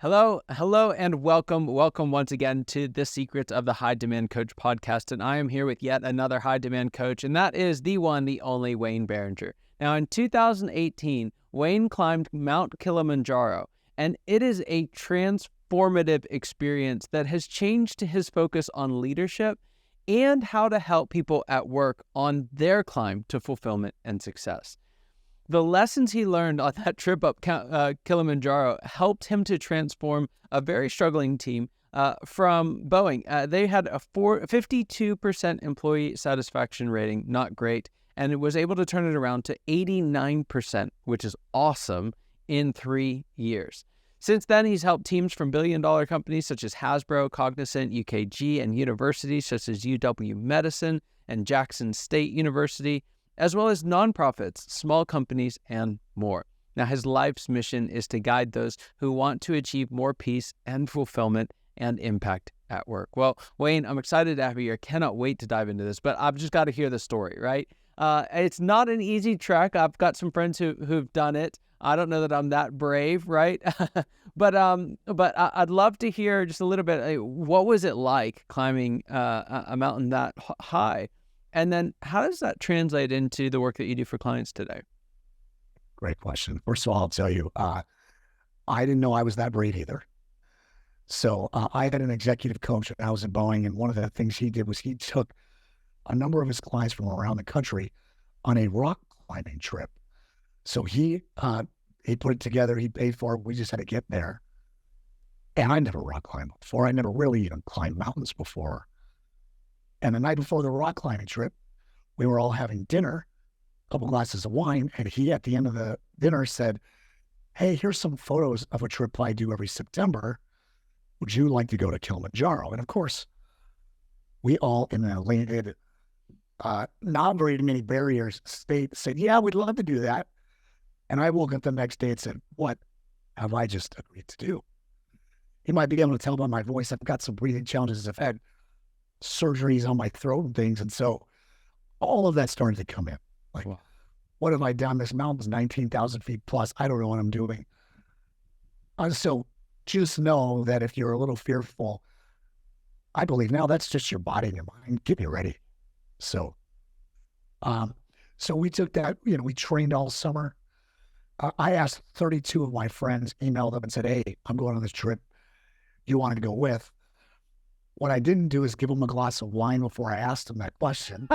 Hello, and welcome once again to the Secrets of the High Demand Coach podcast. And I am here with yet another high demand coach, and that is the one, the only Wayne Barringer. Now, in 2018, Wayne climbed Mount Kilimanjaro, and it is a transformative experience that has changed his focus on leadership and how to help people at work on their climb to fulfillment and success. The lessons he learned on that trip up Kilimanjaro helped him to transform a very struggling team from Boeing. They had a 52% employee satisfaction rating, not great, and it was able to turn it around to 89%, which is awesome, in 3 years. Since then, he's helped teams from billion-dollar companies such as Hasbro, Cognizant, UKG, and universities such as UW-Medicine and Jackson State University, as well as nonprofits, small companies, and more. Now, his life's mission is to guide those who want to achieve more peace and fulfillment and impact at work. Well, Wayne, I'm excited to have you here. Cannot wait to dive into this, but I've just got to hear the story, right? It's not an easy trek. I've got some friends who've done it. I don't know that I'm that brave, right? but I'd love to hear just a little bit. What was it like climbing a mountain that high? And then how does that translate into the work that you do for clients today? Great question. First of all, I'll tell you, I didn't know I was that brave either. So I had an executive coach when I was at Boeing, and one of the things he did was he took a number of his clients from around the country on a rock climbing trip. So he put it together, he paid for it, we just had to get there. And I never rock climbed before. I never really even climbed mountains before. And the night before the rock climbing trip, we were all having dinner, a couple glasses of wine, and he, at the end of the dinner, said, "Hey, here's some photos of a trip I do every September. Would you like to go to Kilimanjaro?" And of course, we all in a landed, not very many barriers state said, "Yeah, we'd love to do that." And I woke up the next day and said, "What have I just agreed to do?" You might be able to tell by my voice, I've got some breathing challenges. I've had surgeries on my throat and things. And so all of that started to come in. Like, wow, what have I done? This mountain's 19,000 feet plus. I don't know what I'm doing. So just know that if you're a little fearful, I believe now that's just your body and your mind. Get me ready. So we took that, we trained all summer. I asked 32 of my friends, emailed them and said, "Hey, I'm going on this trip. You want to go with?" What I didn't do is give them a glass of wine before I asked them that question,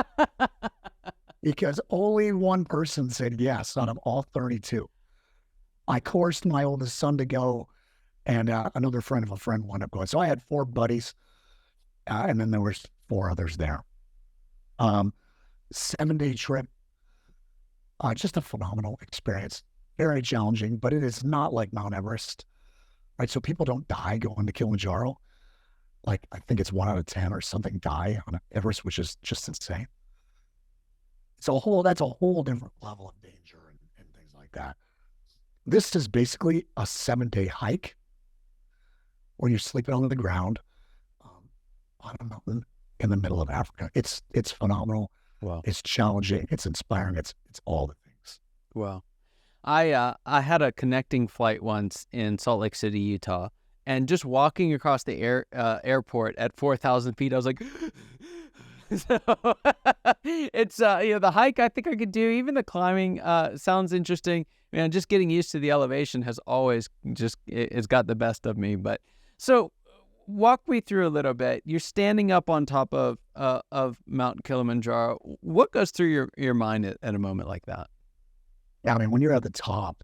because only one person said yes out of all 32. I coerced my oldest son to go, and another friend of a friend wound up going. So I had 4 buddies, and then there was 4 others there. 7-day trip, just a phenomenal experience. Very challenging, but it is not like Mount Everest, right? So people don't die going to Kilimanjaro. Like, I think it's 1 out of 10 or something die on Everest, which is just insane. That's a whole different level of danger and things like that. This is basically a 7-day hike where you're sleeping on the ground on a mountain in the middle of Africa. It's phenomenal. Wow. It's challenging. It's inspiring. It's all the things. Wow. I had a connecting flight once in Salt Lake City, Utah. And just walking across the airport at 4,000 feet, I was like, so it's, the hike I think I could do. Even the climbing sounds interesting. Man, just getting used to the elevation has always it's got the best of me. But so walk me through a little bit. You're standing up on top of Mount Kilimanjaro. What goes through your mind at a moment like that? Yeah, I mean, when you're at the top,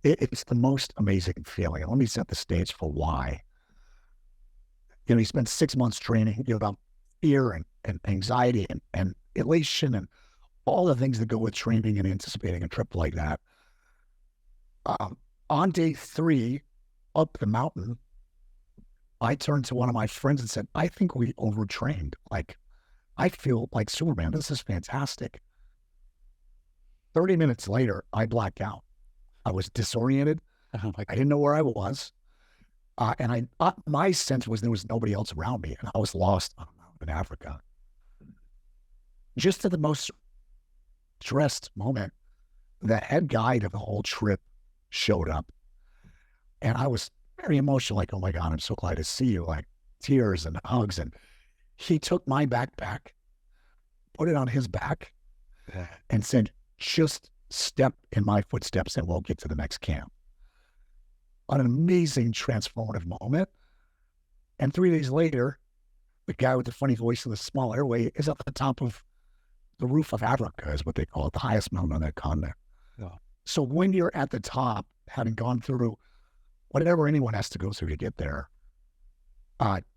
it's the most amazing feeling. Let me set the stage for why. You spend 6 months training, about fear and anxiety and elation and all the things that go with training and anticipating a trip like that. On day 3, up the mountain, I turned to one of my friends and said, "I think we overtrained. Like, I feel like Superman. This is fantastic." 30 minutes later, I blacked out. I was disoriented. Oh my I didn't know where I was. And my sense was there was nobody else around me, and I was lost on a mountain in Africa. Just at the most stressed moment, the head guide of the whole trip showed up. And I was very emotional, like, oh my God, I'm so glad to see you, like tears and hugs. And he took my backpack, put it on his back, and said, just step in my footsteps and we'll get to the next camp. An amazing transformative moment. And 3 days later, the guy with the funny voice and the small airway is at the top of the roof of Africa, is what they call it, the highest mountain on that continent. Yeah. So when you're at the top, having gone through whatever anyone has to go through to get there,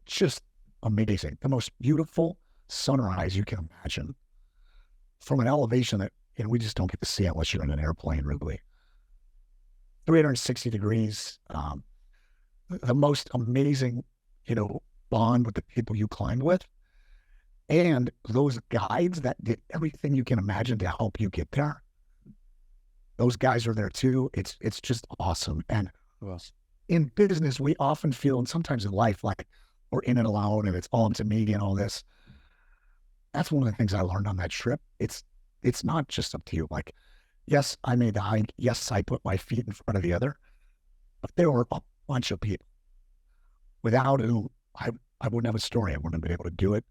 just amazing. The most beautiful sunrise you can imagine from an elevation that we just don't get to see unless you're in an airplane, really. 360 degrees, the most amazing, bond with the people you climbed with. And those guides that did everything you can imagine to help you get there, those guys are there too. It's just awesome. And in business, we often feel, and sometimes in life, like we're in it alone and it's all up to me and all this. That's one of the things I learned on that trip. It's not just up to you. Like, yes, I made the hike. Yes, I put my feet in front of the other. But there were a bunch of people without whom I wouldn't have a story. I wouldn't have been able to do it.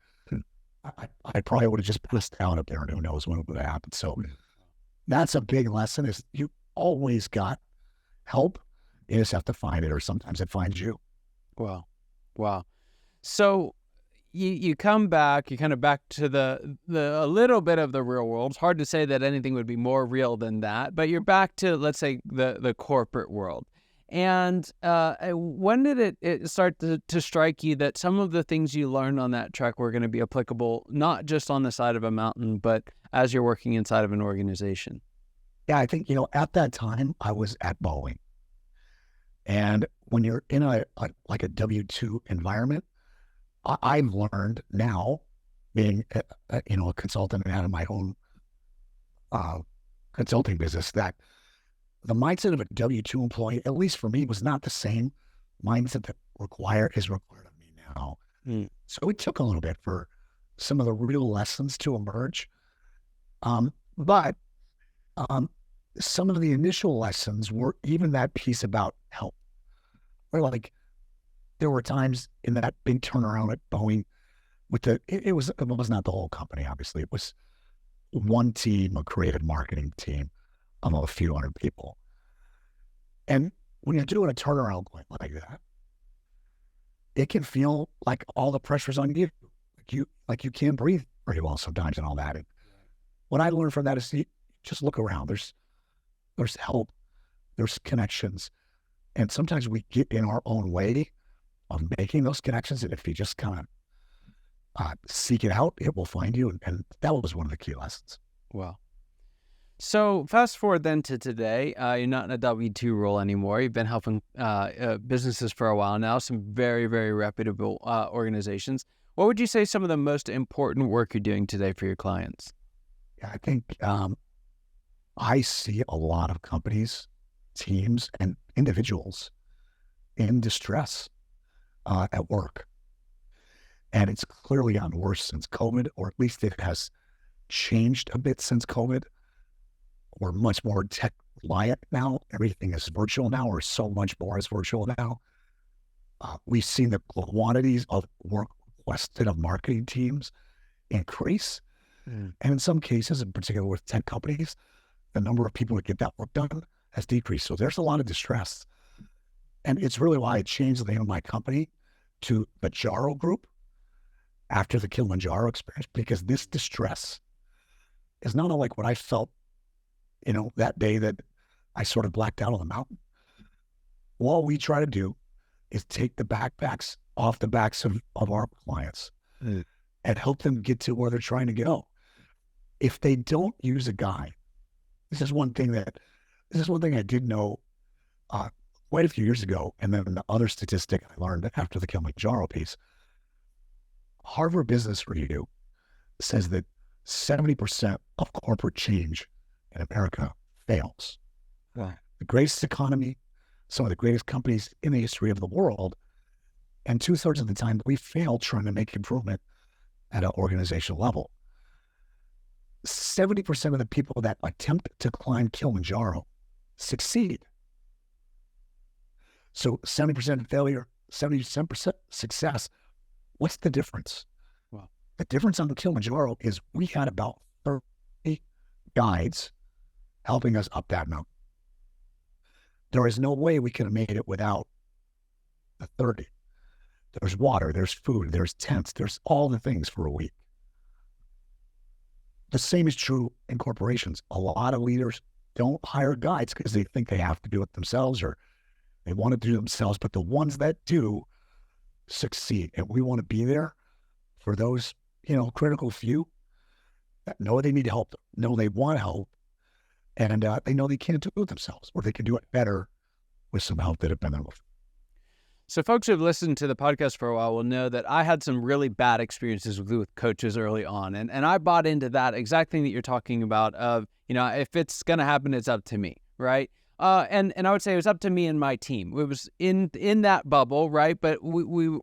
I probably would have just passed out up there and who knows what would have happened. So that's a big lesson, is you always got help. You just have to find it, or sometimes it finds you. Wow. So you come back, you kind of back to the a little bit of the real world. It's hard to say that anything would be more real than that, but you're back to, let's say, the corporate world. And when did it start to strike you that some of the things you learned on that trek were going to be applicable, not just on the side of a mountain, but as you're working inside of an organization? Yeah, I think, at that time I was at Boeing. And when you're in a W-2 environment, I've learned now, being a consultant and out of my own consulting business, that the mindset of a W-2 employee, at least for me, was not the same mindset that is required of me now. So it took a little bit for some of the real lessons to emerge. But some of the initial lessons were even that piece about help. Where, like, there were times in that big turnaround at Boeing with it was not the whole company, obviously. It was one team, a creative marketing team of a few hundred people. And when you're doing a turnaround going like that, it can feel like all the pressure's on you. Like you can't breathe very well sometimes and all that. And what I learned from that is, just look around. There's help, there's connections. And sometimes we get in our own way of making those connections. And if you just kind of seek it out, it will find you. And that was one of the key lessons. Wow. So fast forward then to today, you're not in a W-2 role anymore. You've been helping businesses for a while now, some very, very reputable organizations. What would you say some of the most important work you're doing today for your clients? Yeah, I think I see a lot of companies, teams, and individuals in distress at work. And it's clearly gotten worse since COVID, or at least it has changed a bit since COVID. We're much more tech reliant now. Everything is virtual now, or so much more is virtual now. We've seen the quantities of work requested of marketing teams increase. And in some cases, in particular with tech companies, the number of people that get that work done has decreased. So there's a lot of distress. And it's really why I changed the name of my company to the Jaro Group after the Kilimanjaro experience, because this distress is not unlike what I felt, that day that I sort of blacked out on the mountain. What we try to do is take the backpacks off the backs of our clients and help them get to where they're trying to go. If they don't use a guide, this is one thing I did know quite a few years ago. And then the other statistic I learned after the Kilimanjaro piece, Harvard Business Review says that 70% of corporate change in America fails. Wow. The greatest economy, some of the greatest companies in the history of the world, and 2/3 of the time we fail trying to make improvement at an organizational level. 70% of the people that attempt to climb Kilimanjaro succeed. So 70% failure, 70% success. What's the difference? Wow. The difference on the Kilimanjaro is we had about 30 guides helping us up that mountain. There is no way we could have made it without the 30. There's water, there's food, there's tents, there's all the things for a week. The same is true in corporations. A lot of leaders don't hire guides because they think they have to do it themselves or they want to do it themselves, but the ones that do succeed. And we want to be there for those, critical few that know they need help, know they want help, and they know they can't do it themselves, or they can do it better with some help that have been there before. So folks who have listened to the podcast for a while will know that I had some really bad experiences with coaches early on. And I bought into that exact thing that you're talking about of, if it's going to happen, it's up to me, right? And I would say it was up to me and my team. It was in that bubble, right? But we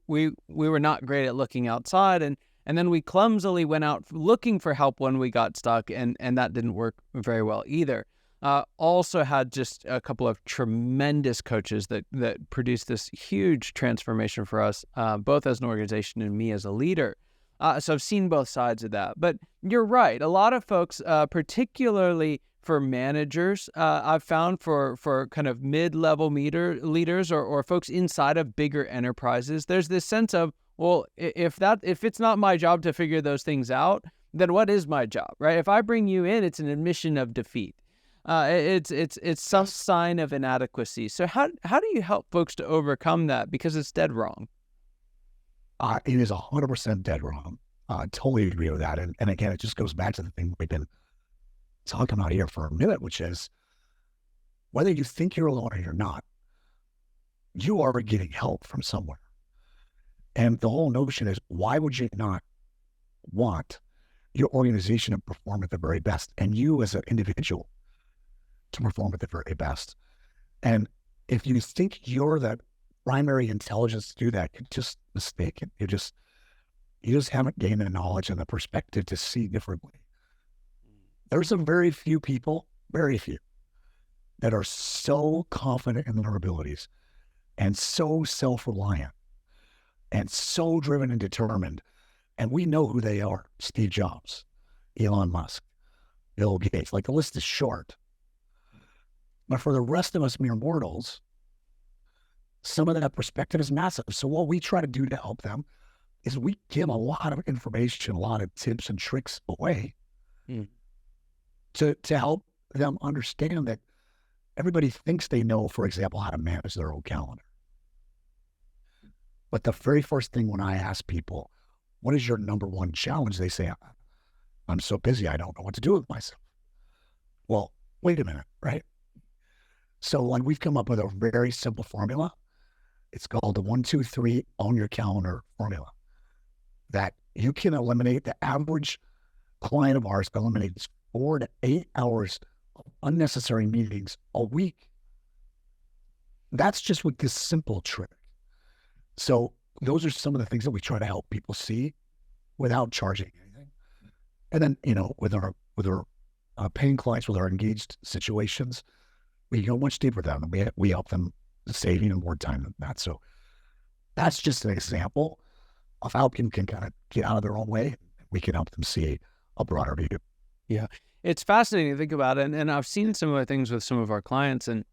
were not great at looking outside. And then we clumsily went out looking for help when we got stuck, and that didn't work very well either. Also had just a couple of tremendous coaches that produced this huge transformation for us, both as an organization and me as a leader. So I've seen both sides of that. But you're right. A lot of folks, particularly for managers, I've found for kind of mid-level leaders or folks inside of bigger enterprises, there's this sense of, well, if it's not my job to figure those things out, then what is my job, right? If I bring you in, it's an admission of defeat. It's some sign of inadequacy. So how do you help folks to overcome that? Because it's dead wrong. It is 100% dead wrong. Totally agree with that. And again, it just goes back to the thing we've been talking about here for a minute, which is whether you think you're alone or you're not, you are getting help from somewhere. And the whole notion is, why would you not want your organization to perform at the very best and you as an individual to perform at the very best? And if you think you're the primary intelligence to do that, you're just mistaken. You just haven't gained the knowledge and the perspective to see differently. There's some very few people, that are so confident in their abilities and so self-reliant and so driven and determined. And we know who they are: Steve Jobs, Elon Musk, Bill Gates. Like, the list is short. But for the rest of us mere mortals, some of that perspective is massive. So what we try to do to help them is we give a lot of information, a lot of tips and tricks away to help them understand that everybody thinks they know, for example, how to manage their own calendar. But the very first thing when I ask people, what is your number one challenge? They say, I'm so busy, I don't know what to do with myself. Well, wait a minute, right? So we've come up with a very simple formula. It's called the 1, 2, 3 own your calendar formula, that you can eliminate. The average client of ours eliminates 4 to 8 hours of unnecessary meetings a week. That's just with this simple trick. So those are some of the things that we try to help people see without charging anything. And then, with our paying clients, with our engaged situations, we go much deeper with them, and we help them save even more time than that. So that's just an example of how people can kind of get out of their own way. We can help them see a broader view. Yeah, it's fascinating to think about it. And I've seen similar things with some of our clients, and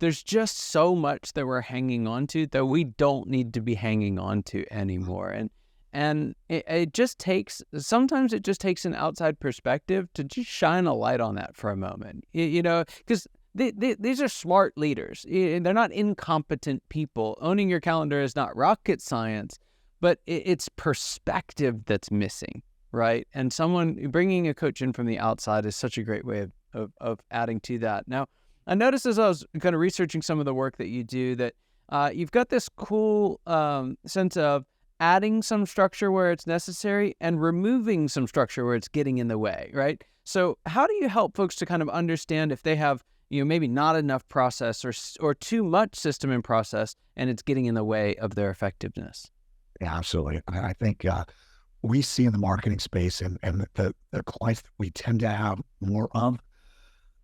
there's just so much that we're hanging on to that we don't need to be hanging on to anymore. And it just takes an outside perspective to just shine a light on that for a moment, because these are smart leaders. They're not incompetent people. Owning your calendar is not rocket science, but it's perspective that's missing, right? And bringing a coach in from the outside is such a great way of adding to that. Now, I noticed as I was kind of researching some of the work that you do that you've got this cool sense of adding some structure where it's necessary and removing some structure where it's getting in the way, right? So how do you help folks to kind of understand if they have, maybe not enough process or too much system and process, and it's getting in the way of their effectiveness? Yeah, absolutely. I think we see in the marketing space and the clients that we tend to have more of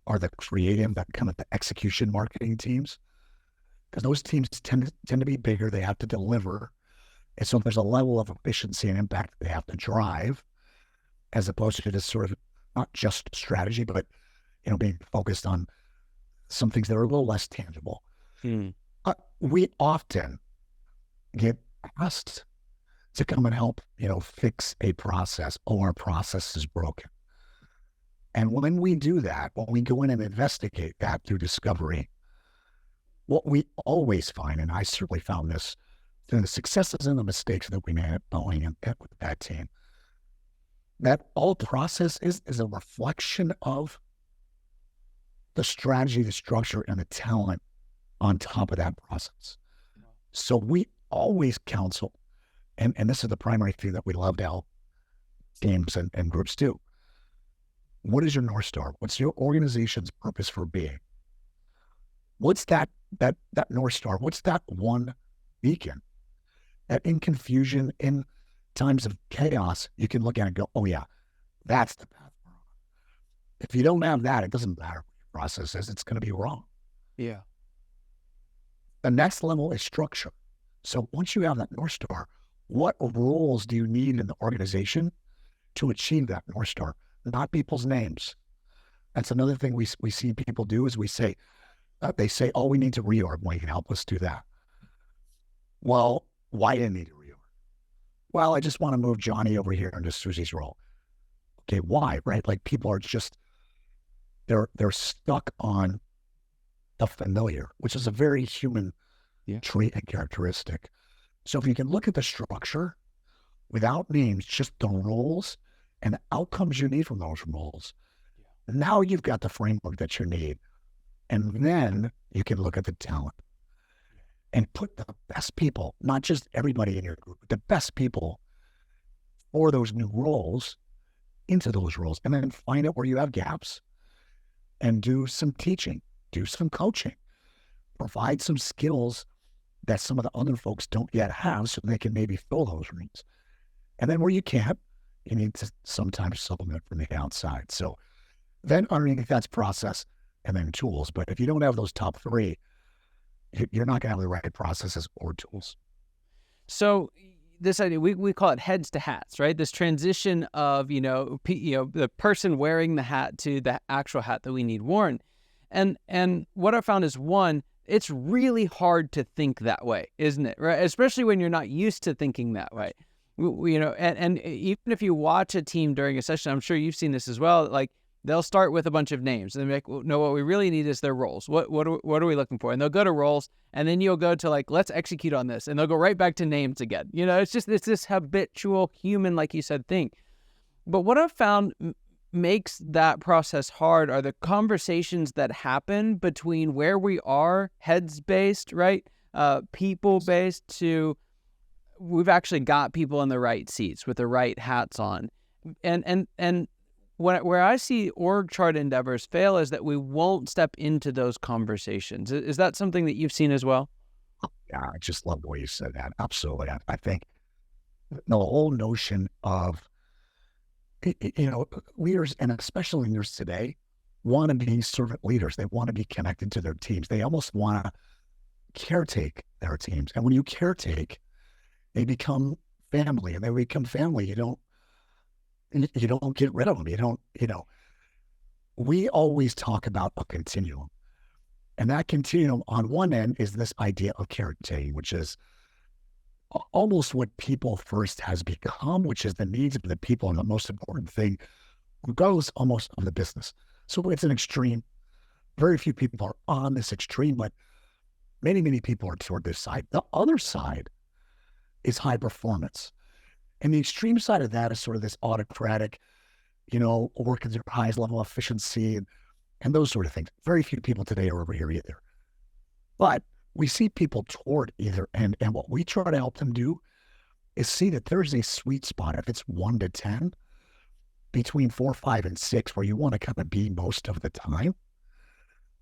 are the creative, that kind of the execution marketing teams. because those teams tend to be bigger. They have to deliver. And so there's a level of efficiency and impact they have to drive, as opposed to just sort of not just strategy, but, being focused on some things that are a little less tangible. We often get asked to come and help, fix a process, or a process is broken. And when we do that, when we go in and investigate that through discovery, what we always find, and I certainly found this through the successes and the mistakes that we made at Boeing and with that team, that all process is a reflection of the strategy, the structure, and the talent on top of that process. So we always counsel, and this is the primary thing that we love to help teams and groups do. What is your North Star? What's your organization's purpose for being? What's that North Star? What's that one beacon that in confusion, in times of chaos, you can look at it and go, oh yeah, that's the path we're on. If you don't have that, it doesn't matter what your process is, it's going to be wrong. Yeah. The next level is structure. So once you have that North Star, what roles do you need in the organization to achieve that North Star? Not people's names. That's another thing we see people do is they say, oh, we need to reorg. Well, you can help us do that. Well, why do you need to reorg? Well, I just want to move Johnny over here into Susie's role. Okay, why, right? Like people are just, they're stuck on the familiar, which is a very human trait and characteristic. So if you can look at the structure without names, just the roles and the outcomes you need from those roles, now you've got the framework that you need. And then you can look at the talent and put the best people, not just everybody in your group, but the best people for those new roles into those roles, and then find out where you have gaps and do some teaching, do some coaching, provide some skills that some of the other folks don't yet have so they can maybe fill those rooms. And then where you can't, you need to sometimes supplement from the outside. So then underneath that's process and then tools. But if you don't have those top three, you're not going to have the right processes or tools. So this idea, we call it heads to hats, right? This transition of, the person wearing the hat to the actual hat that we need worn. And what I found is, one, it's really hard to think that way, isn't it? Right? Especially when you're not used to thinking that way. And even if you watch a team during a session, I'm sure you've seen this as well, like they'll start with a bunch of names and they're like, well, no, what we really need is their roles. What are we looking for? And they'll go to roles, and then you'll go to like, let's execute on this. And they'll go right back to names again. It's this habitual human, like you said, thing. But what I've found makes that process hard are the conversations that happen between where we are heads-based, right? People-based to we've actually got people in the right seats with the right hats on. And where I see org chart endeavors fail is that we won't step into those conversations. Is that something that you've seen as well? Yeah, I just love the way you said that. Absolutely. I think the whole notion of, leaders, and especially leaders today, want to be servant leaders. They want to be connected to their teams. They almost want to caretake their teams. And when you caretake, they become family, and they become family. You don't get rid of them. We always talk about a continuum, and that continuum on one end is this idea of caretaking, which is almost what people first has become, which is the needs of the people. And the most important thing, regardless almost of the business. So it's an extreme. Very few people are on this extreme, but many, many people are toward this side. The other side is high performance. And the extreme side of that is sort of this autocratic, work at their highest level of efficiency and those sort of things. Very few people today are over here either. But we see people toward either end. And what we try to help them do is see that there's a sweet spot. If it's 1 to 10, between 4, 5, and 6, where you want to kind of be most of the time.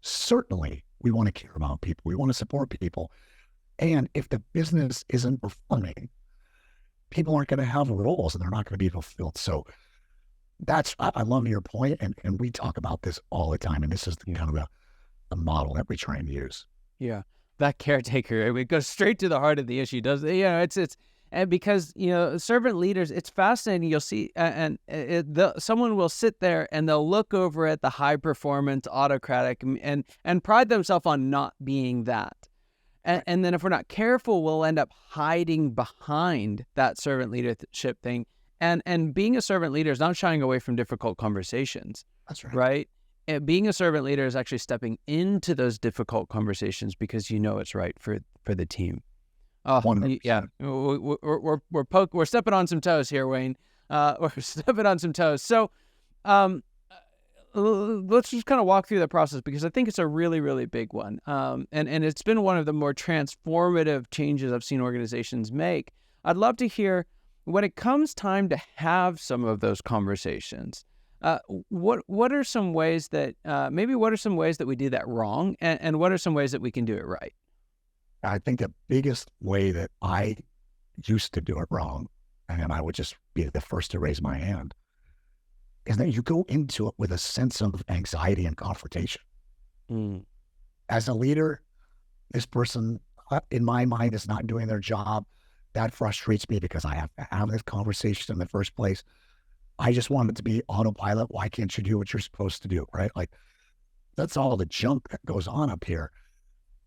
Certainly, we want to care about people. We want to support people. And if the business isn't performing, people aren't going to have roles and they're not going to be fulfilled. So I love your point, and we talk about this all the time. And this is kind of the model that we try and use. Yeah. that caretaker. It goes straight to the heart of the issue, doesn't it? It's and because servant leaders, it's fascinating. You'll see, someone will sit there and they'll look over at the high performance, autocratic, and pride themselves on not being that. And then if we're not careful, we'll end up hiding behind that servant leadership thing. And being a servant leader is not shying away from difficult conversations. That's right. Right? And being a servant leader is actually stepping into those difficult conversations because it's right for the team. Oh, 100%. yeah. We're stepping on some toes here, Wayne. We're stepping on some toes. So, let's just kind of walk through the process because I think it's a really, really big one. And it's been one of the more transformative changes I've seen organizations make. I'd love to hear when it comes time to have some of those conversations. What are some ways that we do that wrong, and what are some ways that we can do it right? I think the biggest way that I used to do it wrong, and I would just be the first to raise my hand, is that you go into it with a sense of anxiety and confrontation. As a leader, this person, in my mind, is not doing their job. That frustrates me because I have to have this conversation in the first place. I just want it to be autopilot. Why can't you do what you're supposed to do, right? Like, that's all the junk that goes on up here.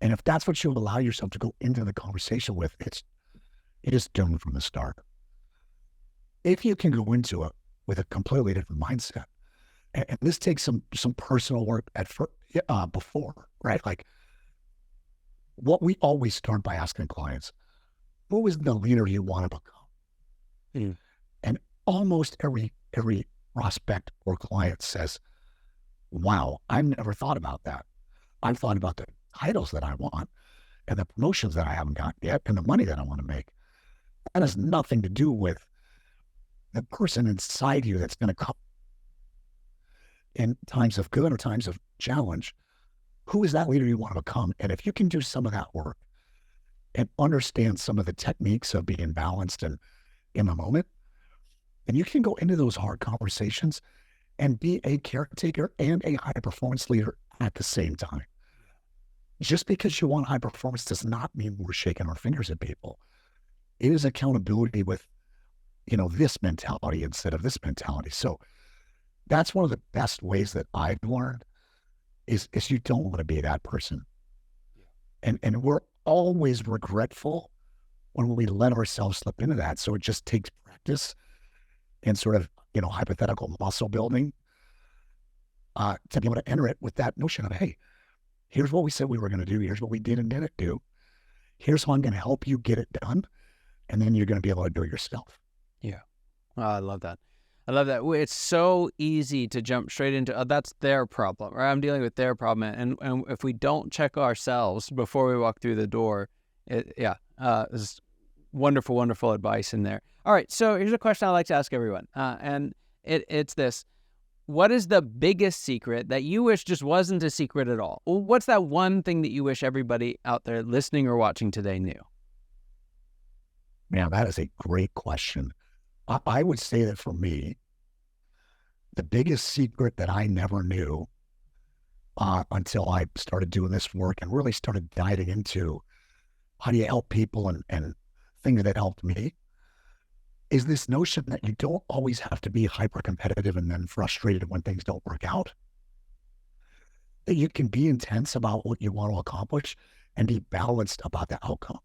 And if that's what you allow yourself to go into the conversation with, it is doomed from the start. If you can go into it with a completely different mindset, and this takes some personal work before, right? Like, what we always start by asking clients, who is the leader you want to become? And almost every prospect or client says, wow, I've never thought about that. I've thought about the titles that I want and the promotions that I haven't got yet and the money that I want to make. That has nothing to do with the person inside you that's going to come in times of good or times of challenge. Who is that leader you want to become? And if you can do some of that work and understand some of the techniques of being balanced and in the moment, then you can go into those hard conversations and be a caretaker and a high performance leader at the same time. Just because you want high performance does not mean we're shaking our fingers at people. It is accountability with, this mentality instead of this mentality. So that's one of the best ways that I've learned is you don't want to be that person. And we're always regretful when we let ourselves slip into that. So it just takes practice and sort of, hypothetical muscle building to be able to enter it with that notion of, hey, here's what we said we were going to do. Here's what we did and didn't do. Here's how I'm going to help you get it done. And then you're going to be able to do it yourself. Yeah. Oh, I love that. It's so easy to jump straight into, that's their problem, right? I'm dealing with their problem. And if we don't check ourselves before we walk through the door, there's wonderful, wonderful advice in there. All right. So here's a question I like to ask everyone. And it's this. What is the biggest secret that you wish just wasn't a secret at all? What's that one thing that you wish everybody out there listening or watching today knew? Man, that is a great question. I would say that for me, the biggest secret that I never knew until I started doing this work and really started diving into how do you help people and things that helped me is this notion that you don't always have to be hyper competitive and then frustrated when things don't work out. That you can be intense about what you want to accomplish and be balanced about the outcome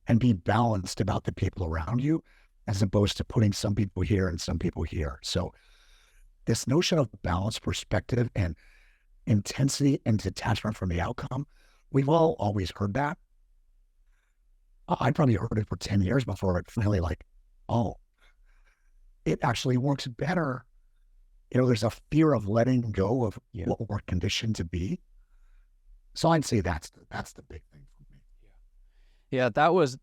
and be balanced about the people around you as opposed to putting some people here and some people here. So this notion of balanced perspective and intensity and detachment from the outcome, we've all always heard that. I probably heard it for 10 years before it finally it actually works better. There's a fear of letting go of what we're conditioned to be. So I'd say that's the big thing for me. Yeah, that was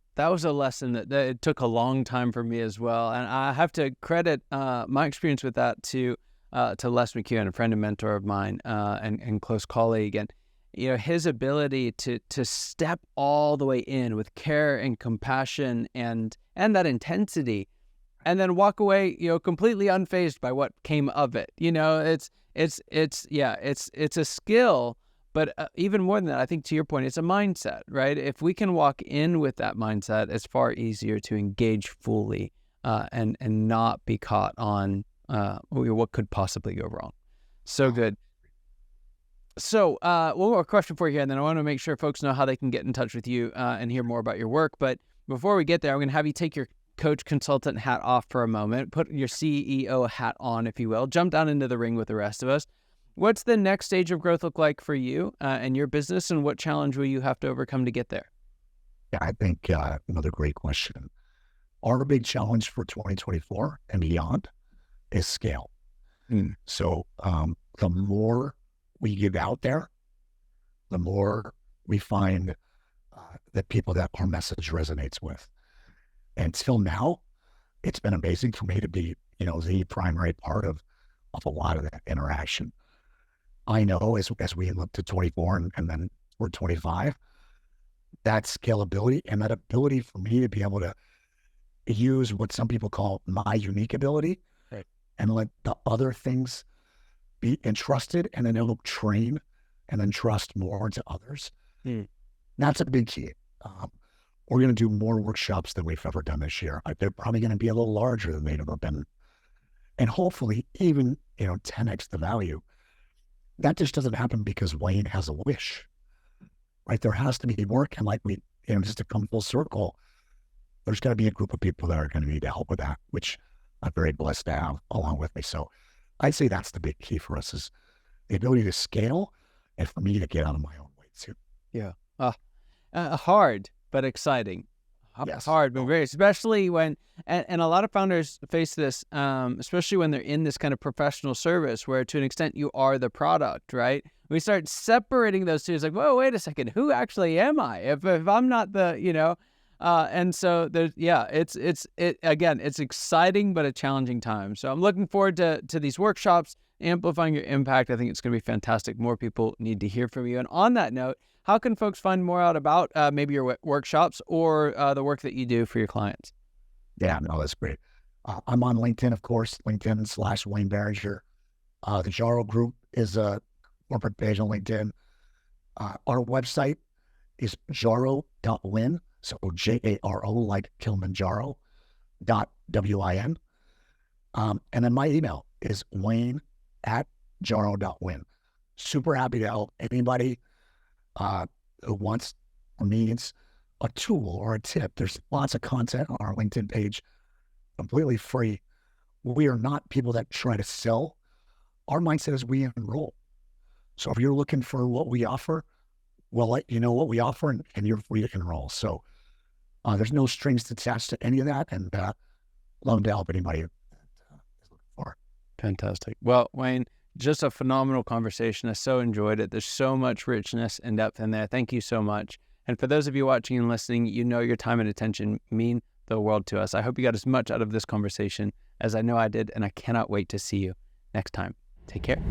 a lesson that it took a long time for me as well. And I have to credit my experience with that to Les McEwen, a friend and mentor of mine and close colleague. And his ability to step all the way in with care and compassion and that intensity, and then walk away, completely unfazed by what came of it. It's a skill, But even more than that, I think to your point, it's a mindset, right? If we can walk in with that mindset, it's far easier to engage fully and not be caught on what could possibly go wrong. So good. So one more question for you here, and then I want to make sure folks know how they can get in touch with you and hear more about your work. But before we get there, I'm going to have you take your coach consultant hat off for a moment, put your CEO hat on, if you will, jump down into the ring with the rest of us. What's the next stage of growth look like for you and your business, and what challenge will you have to overcome to get there? Yeah, I think another great question. Our big challenge for 2024 and beyond is scale. So the more we get out there, the more we find that people that our message resonates with. And till now, it's been amazing for me to be, the primary part of a lot of that interaction. I know as we look to 24 and then we're 25, that scalability and that ability for me to be able to use what some people call my unique ability, right, and let the other things be entrusted, and then it'll train and then trust more to others. That's a big key. We're going to do more workshops than we've ever done this year. They're probably going to be a little larger than they've ever been. And hopefully even, 10x the value. That just doesn't happen because Wayne has a wish, right? There has to be work. And like just to come full circle, there's got to be a group of people that are going to need help with that, which I'm very blessed to have along with me. So I'd say that's the big key for us, is the ability to scale and for me to get out of my own way too. Yeah. Hard, but exciting. Yes. Hard, but very, especially when, and a lot of founders face this, especially when they're in this kind of professional service where to an extent you are the product, right? We start separating those two. It's like, whoa, wait a second, who actually am I? If I'm not the, and so there's, it's exciting, but a challenging time. So I'm looking forward to these workshops, amplifying your impact. I think it's going to be fantastic. More people need to hear from you. And on that note, how can folks find more out about maybe your workshops or the work that you do for your clients? Yeah, no, that's great. I'm on LinkedIn, of course, LinkedIn/Wayne Barringer. The Jaro Group is a corporate page on LinkedIn. Our website is jaro.win. So Jaro, like Kilimanjaro, .win. And then my email is wayne@jaro.win. Super happy to help anybody who wants or needs a tool or a tip. There's lots of content on our LinkedIn page, completely free. We are not people that try to sell. Our mindset is we enroll. So if you're looking for what we offer, we'll let you know what we offer, and you're free to enroll. So there's no strings attached to any of that, and love to help anybody is looking for. Fantastic. Well, Wayne, just a phenomenal conversation. I so enjoyed it. There's so much richness and depth in there. Thank you so much. And for those of you watching and listening, your time and attention mean the world to us. I hope you got as much out of this conversation as I know I did, and I cannot wait to see you next time. Take care.